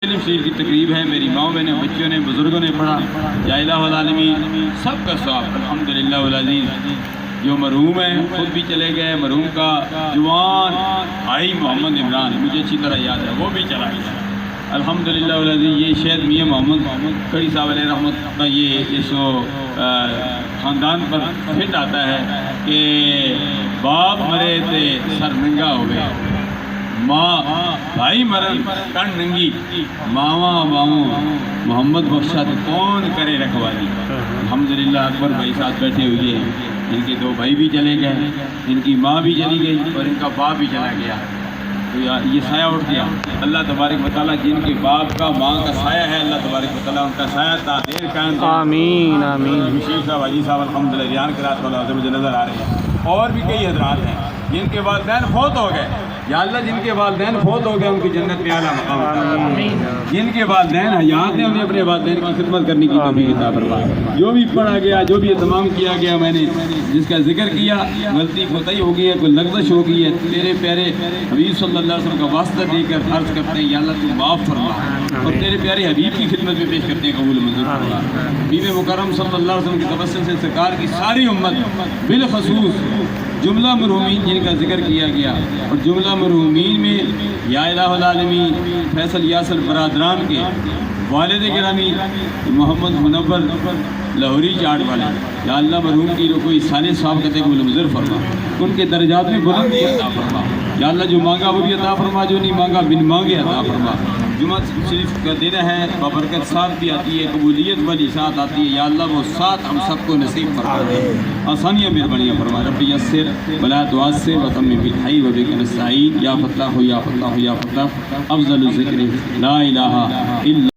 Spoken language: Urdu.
علم شریف کی تقریب ہے، میری ماں نے، بچوں نے، بزرگوں نے پڑھا۔ یا الہ العالمین سب کا ثواب الحمدللہ والعزیز۔ جو مرحوم ہیں خود بھی چلے گئے، مرحوم کا جوان بھائی محمد عمران مجھے اچھی طرح یاد ہے، وہ بھی چلا گیا الحمدللہ والعزیز۔ یہ شہید میاں محمد کڑی صاحب علیہ رحمۃ کا یہ اس خاندان پر فٹ آتا ہے کہ باپ مرے تے سر ننگا ہو گیا، ماں بھائی مرن کن ننگی، ماواں باؤں محمد بخشا تو کون کرے رکھوالی۔ الحمدللہ اکبر بھائی ساتھ بیٹھے ہوئے ہیں، ان کے دو بھائی بھی چلے گئے، ان کی ماں بھی چلی گئی اور ان کا باپ بھی چلا گیا، تو یہ سایہ اٹھ گیا۔ اللہ تبارک و تعالیٰ جن کے باپ کا ماں کا سایہ ہے، اللہ تبارک و تعالیٰ ان کا سایہ تا دیر قائم کرے۔ آمین آمین۔ شیخ صاحب حاجی صاحب الحمدللہ ریان قرات والا مجھے نظر آ رہے ہیں، اور بھی کئی حضرات ہیں جن کے والدین فوت ہو گئے۔ یا اللہ جن کے والدین فوت ہو گئے ان کی جنت میں اعلیٰ مقام عطا، جن کے والدین حیات ہیں انہیں اپنے والدین کی خدمت کرنے کی توفیق عطا فرما۔ جو بھی پڑھا گیا، جو بھی اہتمام کیا گیا، میں نے جس کا ذکر کیا، غلطی کوتاہی ہو گئی ہے، کوئی لغزش ہو گئی ہے، تیرے پیارے حبیب صلی اللہ علیہ وسلم کا واسطہ دے کر عرض کرتے ہیں یا اللہ تو معاف فرما، اور تیرے پیارے حبیب کی خدمت میں پیش کرتے ہیں قبول منظور فرما۔ حبیب مکرم صلی اللہ علیہ وسلم کی توسل سے سرکار کی ساری امت بالخصوص جملہ مرحومین جن کا ذکر کیا گیا، اور جملہ مرحومین میں یا الہ العالمین فیصل یاسر برادران کے والد گرامی محمد منور لاہوری چاٹ والے، یا اللہ مرحوم کی کوئی صالح صاحب کہتے ہیں منظر فرما، ان کے درجات میں بلندی عطا فرما۔ یا اللہ جو مانگا وہ بھی عطا فرما، جو نہیں مانگا بن مانگے عطا فرما۔ جمعہ شریف کا دن ہے، بابرکت ساتھ بھی آتی ہے، قبولیت والی ساتھ آتی ہے، یا اللہ وہ ساتھ ہم سب کو نصیب فرما دے، آسانیاں مہربانیاں فرما۔ رب یسر ولا تعسر وتمم بالخیر وبک نستعین، یا فتاح یا فتاح یا فتاح، افضل الذکر لا الہ الا